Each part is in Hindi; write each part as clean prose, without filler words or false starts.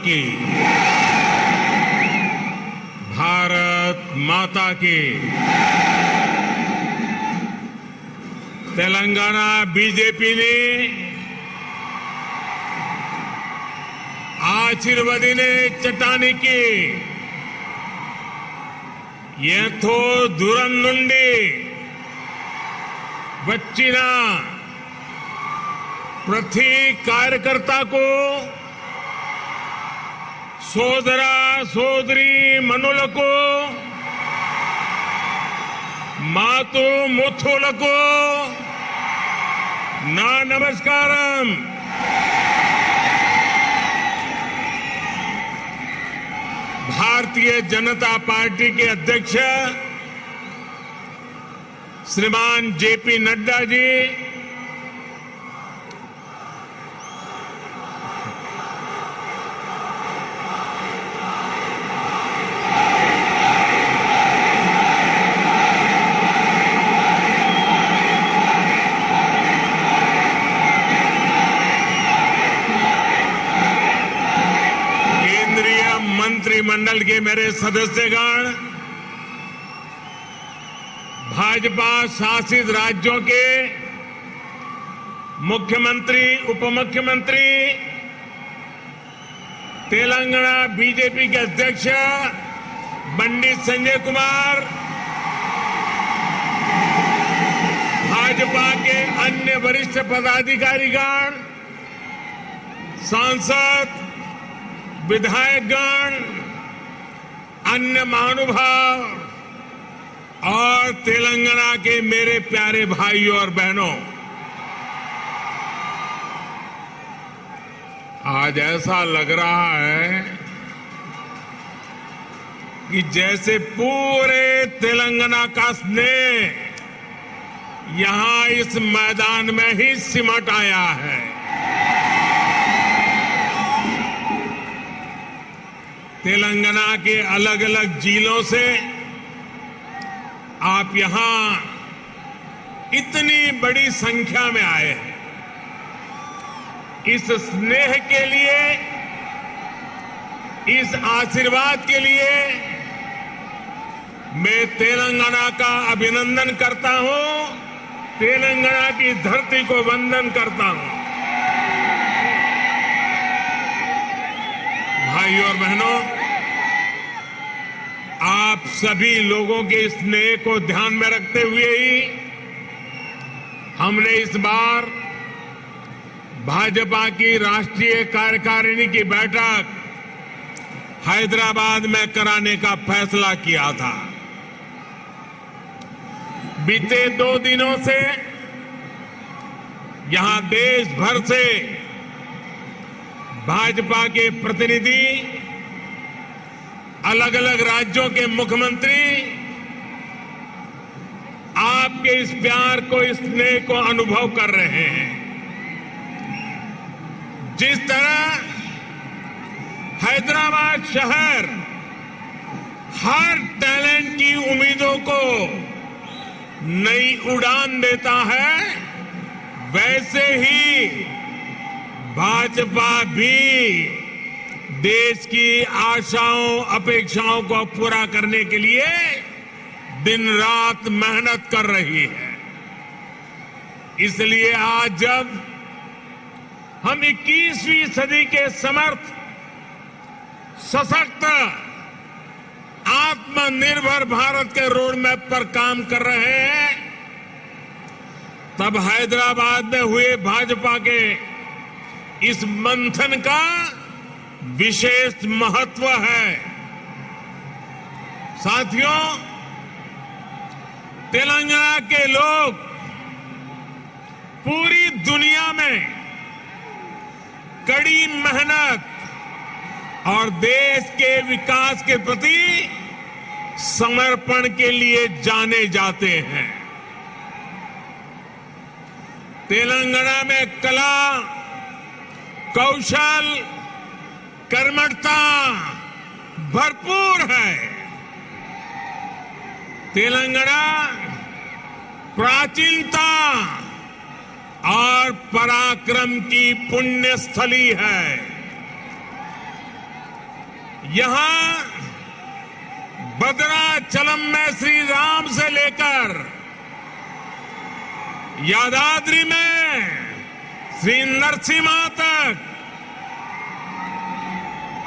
की, भारत माता की। तेलंगाना बीजेपी ने आशीर्वादीने चट्टानिकी ఎంతో దూరం నుండి వచ్చిన ప్రతి కార్యకర్తకు సోదర సోదరి మనులకు మాతృ ముత్తులకు నా నమస్కారం। भारतीय जनता पार्टी के अध्यक्ष श्रीमान जेपी नड्डा जी, मंत्रिमंडल के मेरे सदस्यगण, भाजपा शासित राज्यों के मुख्यमंत्री, उपमुख्यमंत्री, तेलंगाना बीजेपी के अध्यक्ष पंडित संजय कुमार, भाजपा के अन्य वरिष्ठ पदाधिकारीगण, सांसद, विधायकगण, अन्य महानुभाव और तेलंगाना के मेरे प्यारे भाइयों और बहनों, आज ऐसा लग रहा है कि जैसे पूरे तेलंगाना का स्नेह यहां इस मैदान में ही सिमट आया है। तेलंगाना के अलग अलग जिलों से आप यहां इतनी बड़ी संख्या में आए हैं। इस स्नेह के लिए, इस आशीर्वाद के लिए मैं तेलंगाना का अभिनंदन करता हूं, तेलंगाना की धरती को वंदन करता हूं। भाइयों और बहनों, आप सभी लोगों के स्नेह को ध्यान में रखते हुए ही हमने इस बार भाजपा की राष्ट्रीय कार्यकारिणी की बैठक हैदराबाद में कराने का फैसला किया था। बीते 2 दिनों से यहां देश भर से भाजपा के प्रतिनिधि, अलग अलग राज्यों के मुख्यमंत्री आपके इस प्यार को, इस स्नेह को अनुभव कर रहे हैं। जिस तरह हैदराबाद शहर हर टैलेंट की उम्मीदों को नई उड़ान देता है, वैसे ही भाजपा भी देश की आशाओं, अपेक्षाओं को पूरा करने के लिए दिन रात मेहनत कर रही है। इसलिए आज जब हम 21वीं सदी के समर्थ, सशक्त, आत्मनिर्भर भारत के रोड मैप पर काम कर रहे हैं, तब हैदराबाद में हुए भाजपा के इस मंथन का विशेष महत्व है। साथियों, तेलंगाना के लोग पूरी दुनिया में कड़ी मेहनत और देश के विकास के प्रति समर्पण के लिए जाने जाते हैं। तेलंगाना में कला, कौशल, कर्मठता भरपूर है। तेलंगाना प्राचीनता और पराक्रम की पुण्य स्थली है। यहां भद्राचलम में श्री राम से लेकर यादाद्री में श्री नरसिम्हा तक,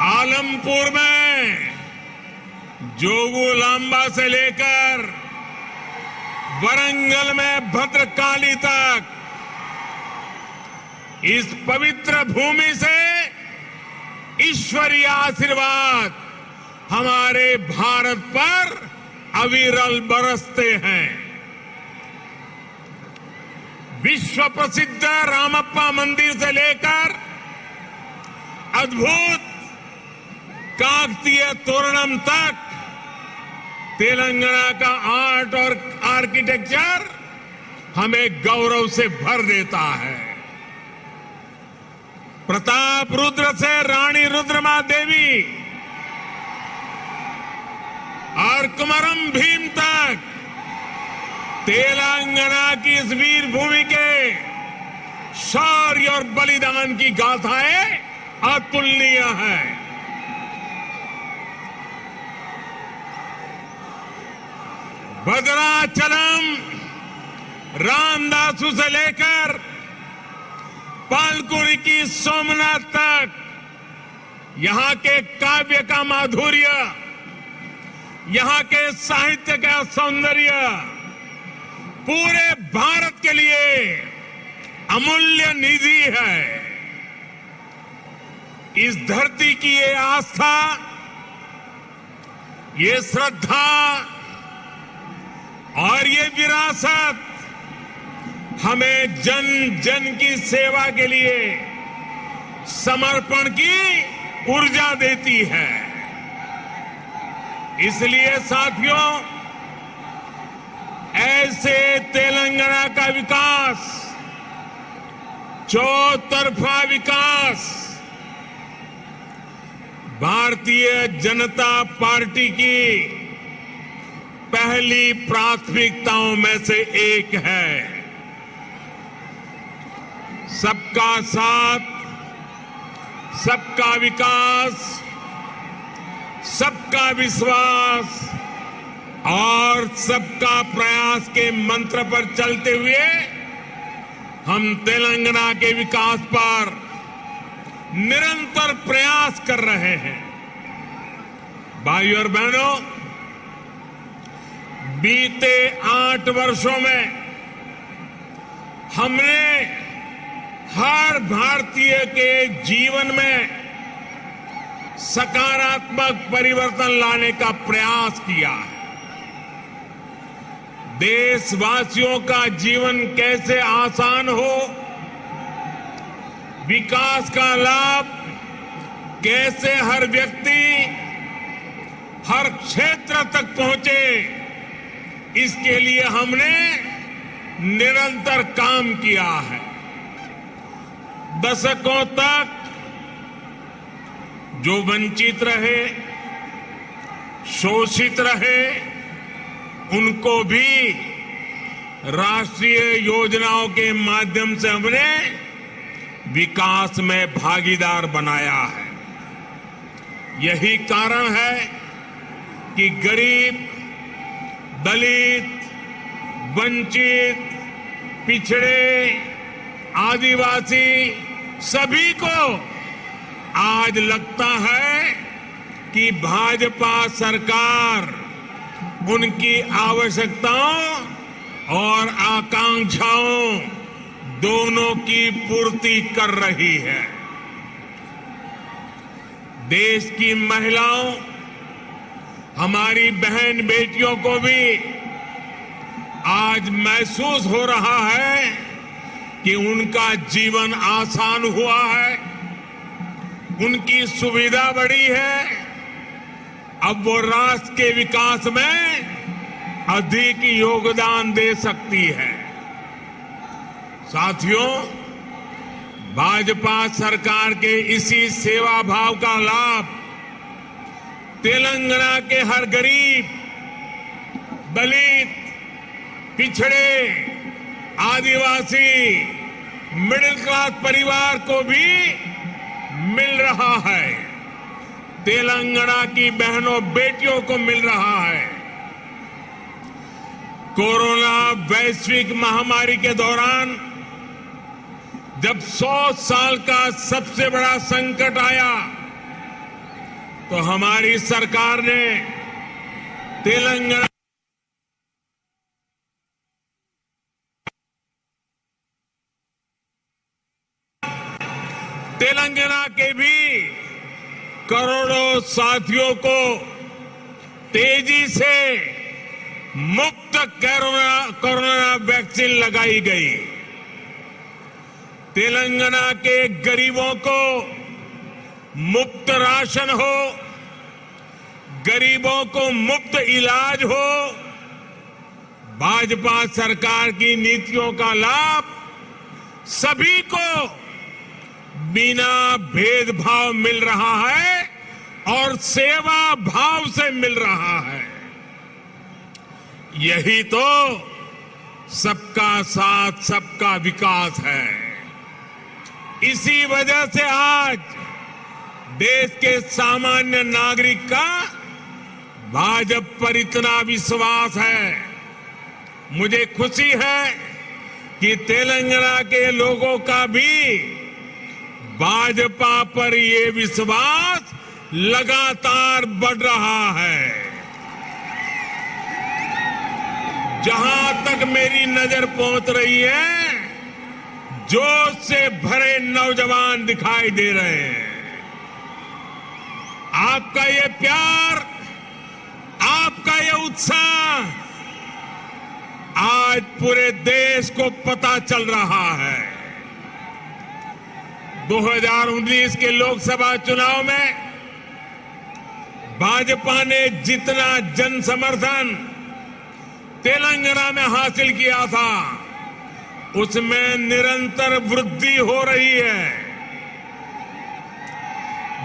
आलमपुर में जोगुलांबा से लेकर वरंगल में भद्रकाली तक, इस पवित्र भूमि से ईश्वरीय आशीर्वाद हमारे भारत पर अविरल बरसते हैं। विश्व प्रसिद्ध रामप्पा मंदिर से लेकर अद्भुत काकतीय तोरणम तक तेलंगाना का आर्ट और आर्किटेक्चर हमें गौरव से भर देता है। प्रताप रुद्र से रानी रुद्रमा देवी और कुमरम भीम तक तेलंगाना की इस वीर भूमि के शौर्य और बलिदान की गाथाएं अतुलनीय हैं। भद्राचलम रामदासु से लेकर पालकुरी की सोमनाथ तक यहां के काव्य का माधुर्य, यहां के साहित्य का सौंदर्य पूरे भारत के लिए अमूल्य निधि है। इस धरती की ये आस्था, ये श्रद्धा और ये विरासत हमें जन जन की सेवा के लिए समर्पण की ऊर्जा देती है। इसलिए साथियों, ऐसे तेलंगाना का विकास, चौतरफा विकास भारतीय जनता पार्टी की पहली प्राथमिकताओं में से एक है। सबका साथ, सबका विकास, सबका विश्वास और सबका प्रयास के मंत्र पर चलते हुए हम तेलंगाना के विकास पर निरंतर प्रयास कर रहे हैं। भाइयों और बहनों, बीते 8 वर्षों में हमने हर भारतीय के जीवन में सकारात्मक परिवर्तन लाने का प्रयास किया है। देशवासियों का जीवन कैसे आसान हो, विकास का लाभ कैसे हर व्यक्ति, हर क्षेत्र तक पहुंचे, इसके लिए हमने निरंतर काम किया है। दशकों तक जो वंचित रहे, शोषित रहे, उनको भी राष्ट्रीय योजनाओं के माध्यम से हमने विकास में भागीदार बनाया है। यही कारण है कि गरीब, दलित, वंचित, पिछड़े, आदिवासी सभी को आज लगता है कि भाजपा सरकार उनकी आवश्यकताओं और आकांक्षाओं दोनों की पूर्ति कर रही है। देश की महिलाओं, हमारी बहन बेटियों को भी आज महसूस हो रहा है कि उनका जीवन आसान हुआ है, उनकी सुविधा बढ़ी है। अब वो राष्ट्र के विकास में अधिक योगदान दे सकती है। साथियों, भाजपा सरकार के इसी सेवा भाव का लाभ तेलंगाना के हर गरीब, दलित, पिछड़े, आदिवासी, मिडिल क्लास परिवार को भी मिल रहा है। तेलंगाना की बहनों बेटियों को मिल रहा है। कोरोना वैश्विक महामारी के दौरान जब 100 साल का सबसे बड़ा संकट आया तो हमारी सरकार ने तेलंगाना के भी करोड़ों साथियों को तेजी से मुफ्त कोरोना वैक्सीन लगाई गई। तेलंगाना के गरीबों को मुफ्त राशन हो, गरीबों को मुफ्त इलाज हो, भाजपा सरकार की नीतियों का लाभ सभी को बिना भेदभाव मिल रहा है और सेवा भाव से मिल रहा है। यही तो सबका साथ सबका विकास है। इसी वजह से आज देश के सामान्य नागरिक का भाजपा पर इतना विश्वास है। मुझे खुशी है कि तेलंगाना के लोगों का भी भाजपा पर ये विश्वास लगातार बढ़ रहा है। जहां तक मेरी नजर पहुंच रही है, जोश से भरे नौजवान दिखाई दे रहे हैं। आपका ये प्यार, आपका ये उत्साह आज पूरे देश को पता चल रहा है। 2019 के लोकसभा चुनाव में भाजपा ने जितना जन समर्थन तेलंगाना में हासिल किया था, उसमें निरंतर वृद्धि हो रही है।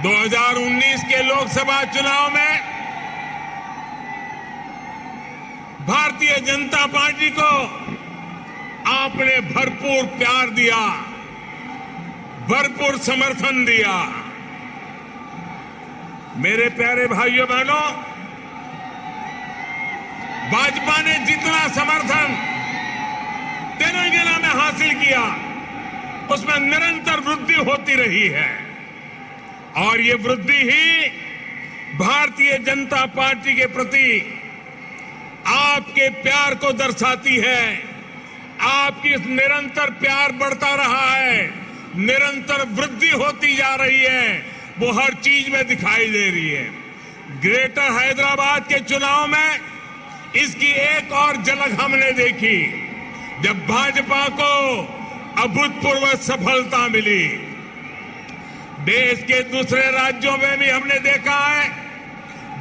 2019 के लोकसभा चुनाव में भारतीय जनता पार्टी को आपने भरपूर प्यार दिया, भरपूर समर्थन दिया। मेरे प्यारे भाइयों बहनों, भाजपा ने जितना समर्थन तेलंगाना में हासिल किया, उसमें निरंतर वृद्धि होती रही है। और ये वृद्धि ही भारतीय जनता पार्टी के प्रति आपके प्यार को दर्शाती है। आपकी इस निरंतर प्यार बढ़ता रहा है, निरंतर वृद्धि होती जा रही है, वो हर चीज में दिखाई दे रही है। ग्रेटर हैदराबाद के चुनाव में इसकी एक और झलक हमने देखी, जब भाजपा को अभूतपूर्व सफलता मिली। देश के दूसरे राज्यों में भी हमने देखा है,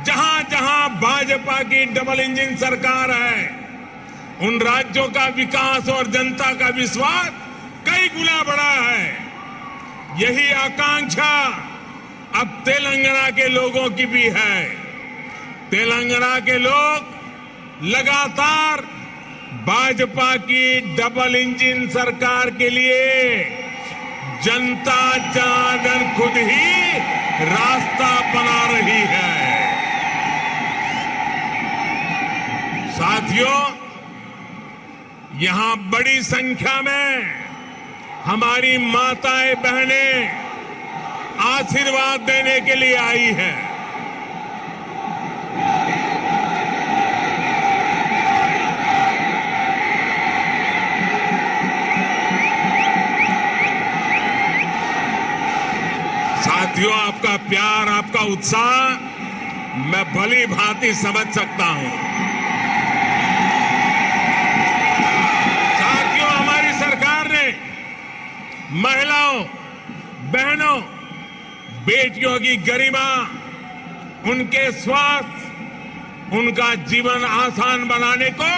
जहां जहां भाजपा की डबल इंजन सरकार है, उन राज्यों का विकास और जनता का विश्वास कई गुना बढ़ा है। यही आकांक्षा अब तेलंगाना के लोगों की भी है। तेलंगाना के लोग लगातार भाजपा की डबल इंजन सरकार के लिए जनता जनार्दन खुद ही रास्ता बना रही है। साथियों, यहां बड़ी संख्या में हमारी माताएं बहनें आशीर्वाद देने के लिए आई हैं। साथियों, आपका प्यार, आपका उत्साह मैं भली भांति समझ सकता हूं। साथियों, हमारी सरकार ने महिलाओं, बहनों, बेटियों की गरिमा, उनके स्वास्थ्य, उनका जीवन आसान बनाने को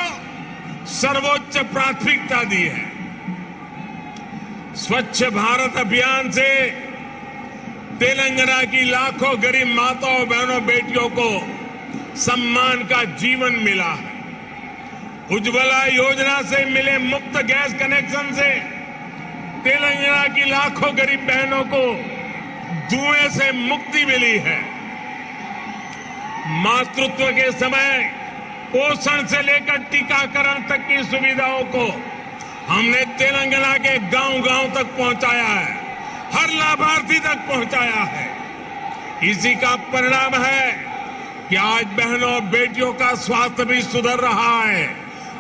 सर्वोच्च प्राथमिकता दी है। स्वच्छ भारत अभियान से तेलंगाना की लाखों गरीब माताओं, बहनों, बेटियों को सम्मान का जीवन मिला है। उज्ज्वला योजना से मिले मुफ्त गैस कनेक्शन से तेलंगाना की लाखों गरीब बहनों को धुएं से मुक्ति मिली है। मातृत्व के समय पोषण से लेकर टीकाकरण तक की सुविधाओं को हमने तेलंगाना के गांव-गांव तक पहुंचाया है, हर लाभार्थी तक पहुंचाया है। इसी का परिणाम है कि आज बहनों और बेटियों का स्वास्थ्य भी सुधर रहा है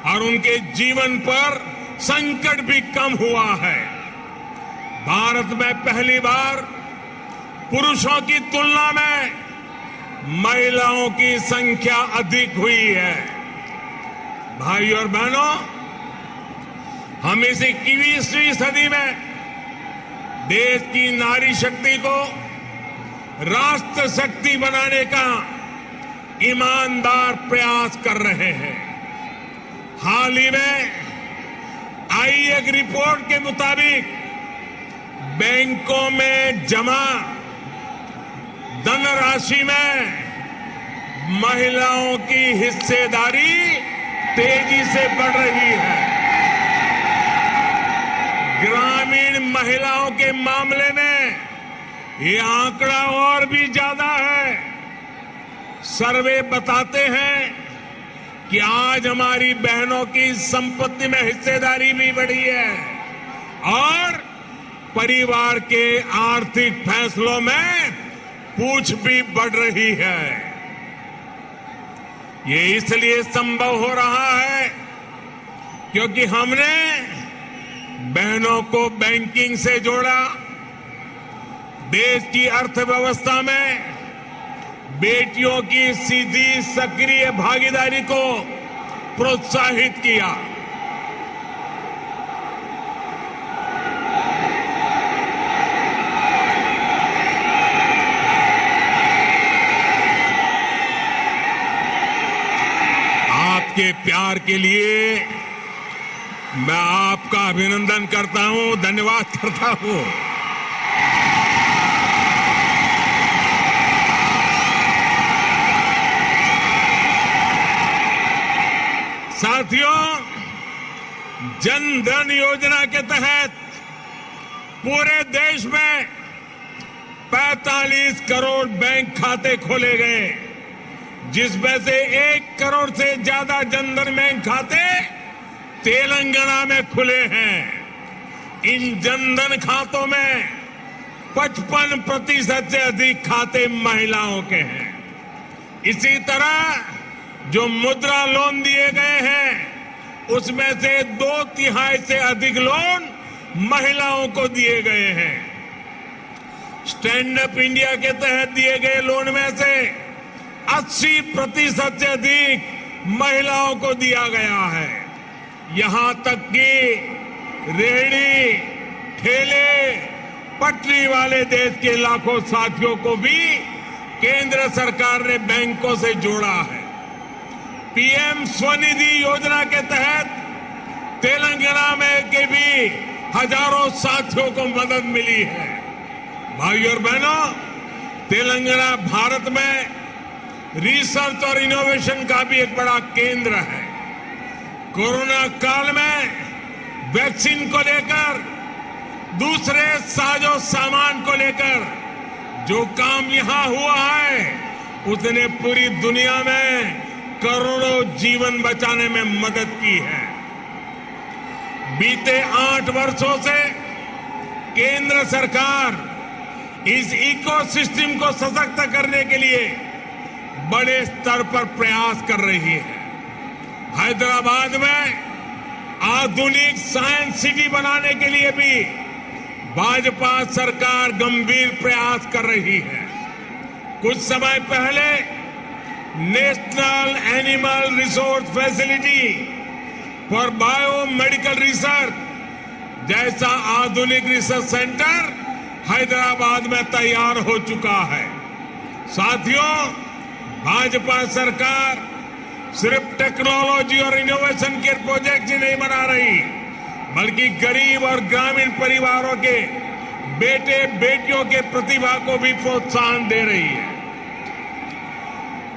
और उनके जीवन पर संकट भी कम हुआ है। भारत में पहली बार पुरुषों की तुलना में महिलाओं की संख्या अधिक हुई है। भाई और बहनों, हम इस 21वीं सदी में देश की नारी शक्ति को राष्ट्र शक्ति बनाने का ईमानदार प्रयास कर रहे हैं। हाल ही में आई एक रिपोर्ट के मुताबिक बैंकों में जमा धनराशि में महिलाओं की हिस्सेदारी तेजी से बढ़ रही है। ग्रामीण महिलाओं के मामले में ये आंकड़ा और भी ज्यादा है। सर्वे बताते हैं कि आज हमारी बहनों की संपत्ति में हिस्सेदारी भी बढ़ी है और परिवार के आर्थिक फैसलों में पूछ भी बढ़ रही है। ये इसलिए संभव हो रहा है क्योंकि हमने बहनों को बैंकिंग से जोड़ा, देश की अर्थव्यवस्था में बेटियों की सीधी सक्रिय भागीदारी को प्रोत्साहित किया। आपके प्यार के लिए मैं आपका अभिनंदन करता हूं, धन्यवाद करता हूं। साथियों, जन धन योजना के तहत पूरे देश में 45 करोड़ बैंक खाते खोले गए, जिसमें से 1 करोड़ से ज्यादा जनधन बैंक खाते तेलंगाना में खुले हैं। इन जनधन खातों में 55% से अधिक खाते महिलाओं के हैं। इसी तरह जो मुद्रा लोन दिए गए हैं उसमें से 2/3 से अधिक लोन महिलाओं को दिए गए हैं। स्टैंड अप इंडिया के तहत दिए गए लोन में से 80% से अधिक महिलाओं को दिया गया है। यहां तक कि रेहड़ी, ठेले, पटरी वाले देश के लाखों साथियों को भी केंद्र सरकार ने बैंकों से जोड़ा है। पीएम स्वनिधि योजना के तहत तेलंगाना में के भी हजारों साथियों को मदद मिली है। भाइयों और बहनों, तेलंगाना भारत में रिसर्च और इनोवेशन का भी एक बड़ा केंद्र है। कोरोना काल में वैक्सीन को लेकर, दूसरे साजो सामान को लेकर जो काम यहां हुआ है उसने पूरी दुनिया में करोड़ों जीवन बचाने में मदद की है। बीते 8 वर्षों से केंद्र सरकार इस इकोसिस्टम को सशक्त करने के लिए बड़े स्तर पर प्रयास कर रही है। हैदराबाद में आधुनिक साइंस सिटी बनाने के लिए भी भाजपा सरकार गंभीर प्रयास कर रही है। कुछ समय पहले national animal resource facility for biomedical research जैसा आधुनिक रिसर्च सेंटर हैदराबाद में तैयार हो चुका है। साथियों, भाजपा सरकार सिर्फ टेक्नोलॉजी और इनोवेशन के प्रोजेक्ट ही नहीं बना रही, बल्कि गरीब और ग्रामीण परिवारों के बेटे बेटियों के प्रतिभा को भी प्रोत्साहन दे रही है।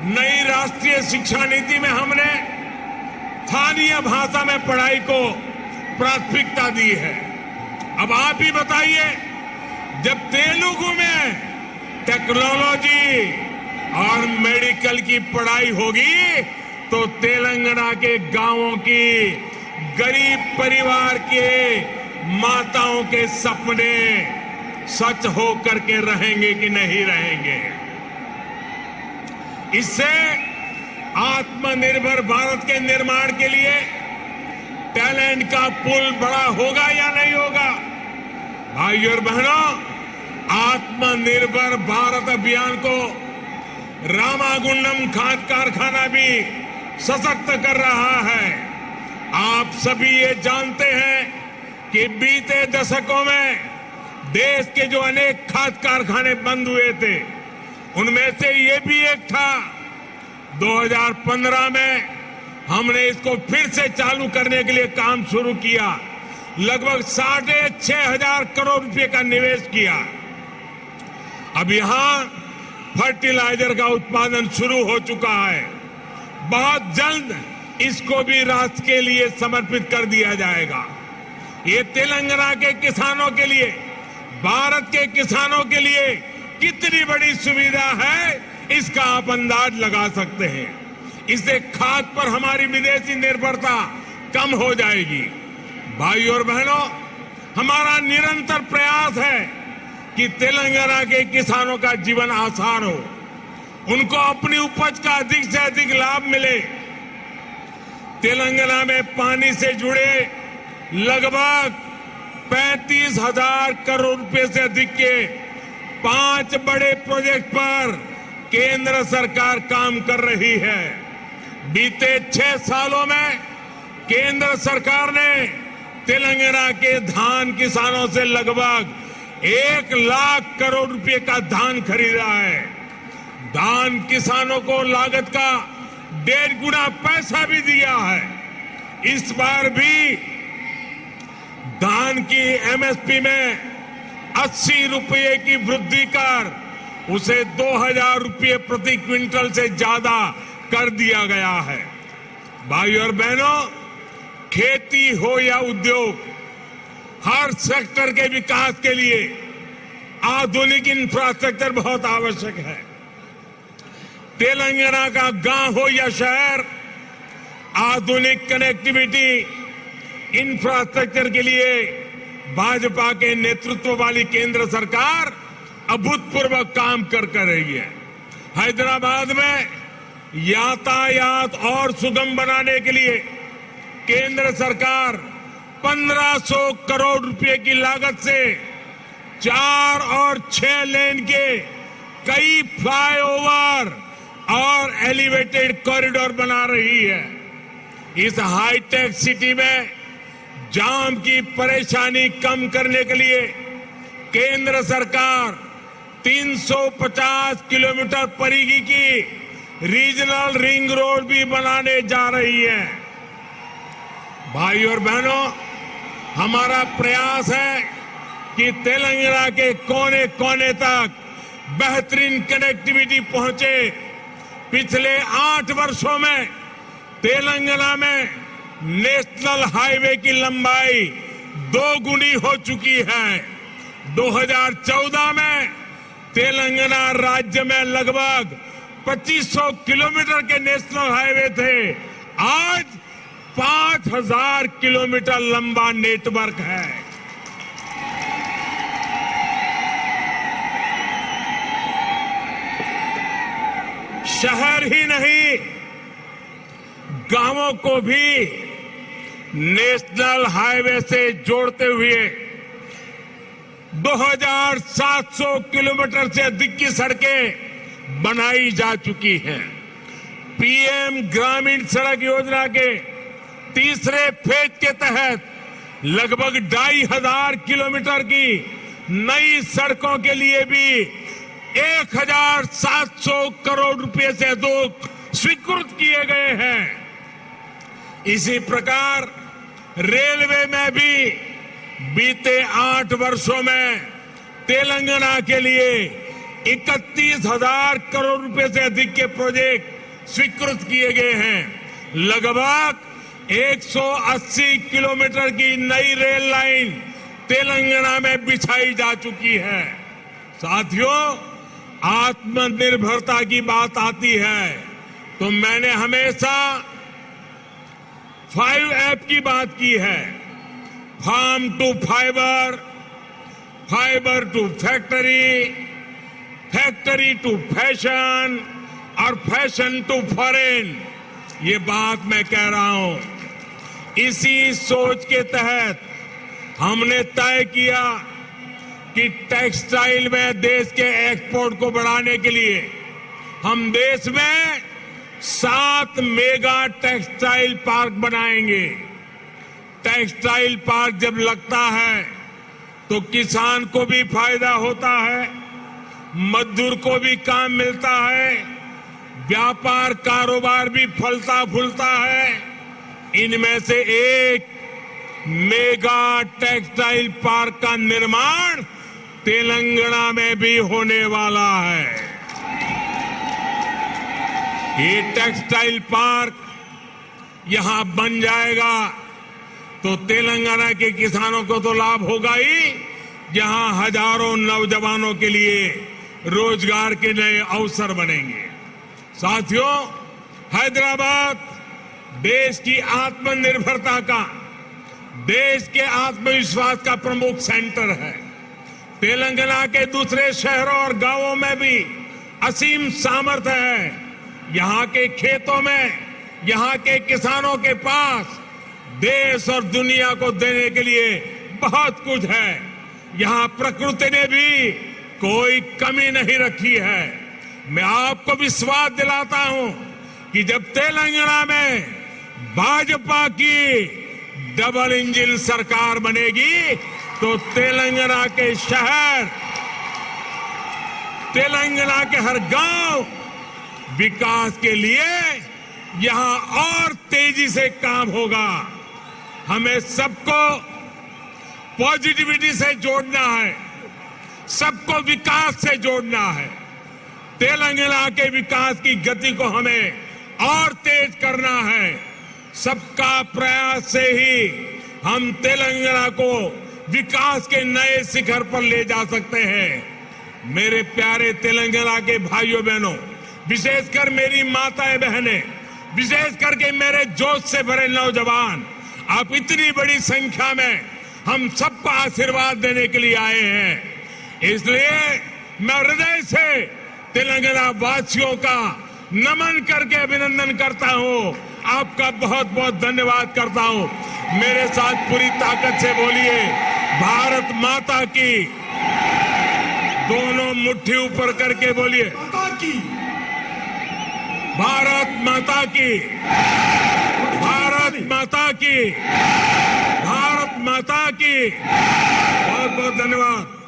नई राष्ट्रीय शिक्षा नीति में हमने स्थानीय भाषा में पढ़ाई को प्राथमिकता दी है। अब आप ही बताइए, जब तेलुगु में टेक्नोलॉजी, और मेडिकल की पढ़ाई होगी तो तेलंगाना के गांवों की गरीब परिवार के माताओं के सपने सच हो करके रहेंगे कि नहीं रहेंगे। इससे आत्मनिर्भर भारत के निर्माण के लिए टैलेंट का पुल बड़ा होगा या नहीं होगा। भाइयों और बहनों, आत्मनिर्भर भारत अभियान को रामागुंडम खाद कारखाना भी सशक्त कर रहा है। आप सभी ये जानते हैं कि बीते दशकों में देश के जो अनेक खाद कारखाने बंद हुए थे, उनमें से ये भी एक था। 2015 में हमने इसको फिर से चालू करने के लिए काम शुरू किया। लगभग 6,500 करोड़ रुपए का निवेश किया। अब यहां फर्टिलाइजर का उत्पादन शुरू हो चुका है। बहुत जल्द इसको भी राष्ट्र के लिए समर्पित कर दिया जाएगा। ये तेलंगाना के किसानों के लिए, भारत के किसानों के लिए कितनी बड़ी सुविधा है, इसका आप अंदाज लगा सकते हैं। इससे खाद पर हमारी विदेशी निर्भरता कम हो जाएगी। भाइयों और बहनों, हमारा निरंतर प्रयास है कि तेलंगाना के किसानों का जीवन आसान हो, उनको अपनी उपज का अधिक से अधिक लाभ मिले। तेलंगाना में पानी से जुड़े लगभग 35,000 करोड़ रुपए से अधिक के 5 बड़े प्रोजेक्ट पर केंद्र सरकार काम कर रही है। बीते 6 सालों में केंद्र सरकार ने तेलंगाना के धान किसानों से लगभग 1 लाख करोड़ रुपए का धान खरीदा है। धान किसानों को लागत का 1.5 गुना पैसा भी दिया है। इस बार भी धान की एमएसपी में 80 रुपये की वृद्धि कर उसे 2,000 रुपये प्रति क्विंटल से ज्यादा कर दिया गया है। भाइयों और बहनों, खेती हो या उद्योग, हर सेक्टर के विकास के लिए आधुनिक इंफ्रास्ट्रक्चर बहुत आवश्यक है। तेलंगाना का गांव हो या शहर, आधुनिक कनेक्टिविटी इंफ्रास्ट्रक्चर के लिए भाजपा के नेतृत्व वाली केंद्र सरकार अभूतपूर्व काम कर रही है। हैदराबाद में यातायात और सुगम बनाने के लिए केंद्र सरकार 1,500 करोड़ रुपए की लागत से 4 और 6 लेन के कई फ्लाईओवर और एलिवेटेड कॉरिडोर बना रही है। इस हाईटेक सिटी में जाम की परेशानी कम करने के लिए केंद्र सरकार 350 किलोमीटर परिधि की रीजनल रिंग रोड भी बनाने जा रही है। भाइयों और बहनों, हमारा प्रयास है कि तेलंगाना के कोने कोने तक बेहतरीन कनेक्टिविटी पहुंचे। पिछले 8 वर्षों में तेलंगाना में नेशनल हाईवे की लंबाई 2 गुनी हो चुकी है। 2014 में तेलंगाना राज्य में लगभग 2500 किलोमीटर के नेशनल हाईवे थे। आज 5,000 किलोमीटर लंबा नेटवर्क है। शहर ही नहीं, गांवों को भी नेशनल हाईवे से जोड़ते हुए 2,700 किलोमीटर से अधिक की सड़कें बनाई जा चुकी हैं। पीएम ग्रामीण सड़क योजना के तीसरे फेज के तहत लगभग 2,500 किलोमीटर की नई सड़कों के लिए भी 1,700 करोड़ रुपए से अधिक स्वीकृत किए गए हैं। इसी प्रकार रेलवे में भी बीते 8 वर्षों में तेलंगाना के लिए 31,000 करोड़ रुपए से अधिक के प्रोजेक्ट स्वीकृत किए गए हैं। लगभग 180 किलोमीटर की नई रेल लाइन तेलंगाना में बिछाई जा चुकी है। साथियों, आत्मनिर्भरता की बात आती है तो मैंने हमेशा 5F की बात की है। Farm to fibre, fibre to factory, factory to fashion और फैशन टू फॉरेन। ये बात मैं कह रहा हूं। इसी सोच के तहत हमने तय किया कि टेक्सटाइल में देश के एक्सपोर्ट को बढ़ाने के लिए हम देश में 7 मेगा टेक्सटाइल पार्क बनाएंगे। टेक्सटाइल पार्क जब लगता है तो किसान को भी फायदा होता है, मजदूर को भी काम मिलता है, व्यापार कारोबार भी फलता फूलता है। इनमें से एक मेगा टेक्सटाइल पार्क का निर्माण तेलंगाना में भी होने वाला है। ये टेक्सटाइल पार्क यहां बन जाएगा तो तेलंगाना के किसानों को तो लाभ होगा ही, जहां हजारों नौजवानों के लिए रोजगार के नए अवसर बनेंगे। साथियों, हैदराबाद देश की आत्मनिर्भरता का, देश के आत्मविश्वास का प्रमुख सेंटर है। तेलंगाना के दूसरे शहरों और गांवों में भी असीम सामर्थ्य है। यहां के खेतों में, यहां के किसानों के पास देश और दुनिया को देने के लिए बहुत कुछ है। यहां प्रकृति ने भी कोई कमी नहीं रखी है। मैं आपको विश्वास दिलाता हूं कि जब तेलंगाना में भाजपा की डबल इंजन सरकार बनेगी तो तेलंगाना के शहर, तेलंगाना के हर गांव विकास के लिए यहां और तेजी से काम होगा। हमें सबको पॉजिटिविटी से जोड़ना है, सबको विकास से जोड़ना है। तेलंगाना के विकास की गति को हमें और तेज करना है। सबका प्रयास से ही हम तेलंगाना को विकास के नए शिखर पर ले जा सकते हैं। मेरे प्यारे तेलंगाना के भाइयों बहनों, विशेषकर मेरी माताएं बहनें, विशेष करके मेरे जोश से भरे नौजवान, आप इतनी बड़ी संख्या में हम सबको आशीर्वाद देने के लिए आए हैं। इसलिए मैं हृदय से तेलंगाना वासियों का नमन करके अभिनंदन करता हूं। आपका बहुत बहुत धन्यवाद करता हूं। मेरे साथ पूरी ताकत से बोलिए, भारत माता की। दोनों मुट्ठी ऊपर करके बोलिए, भारत माता की, भारत माता की, भारत माता की। बहुत बहुत धन्यवाद।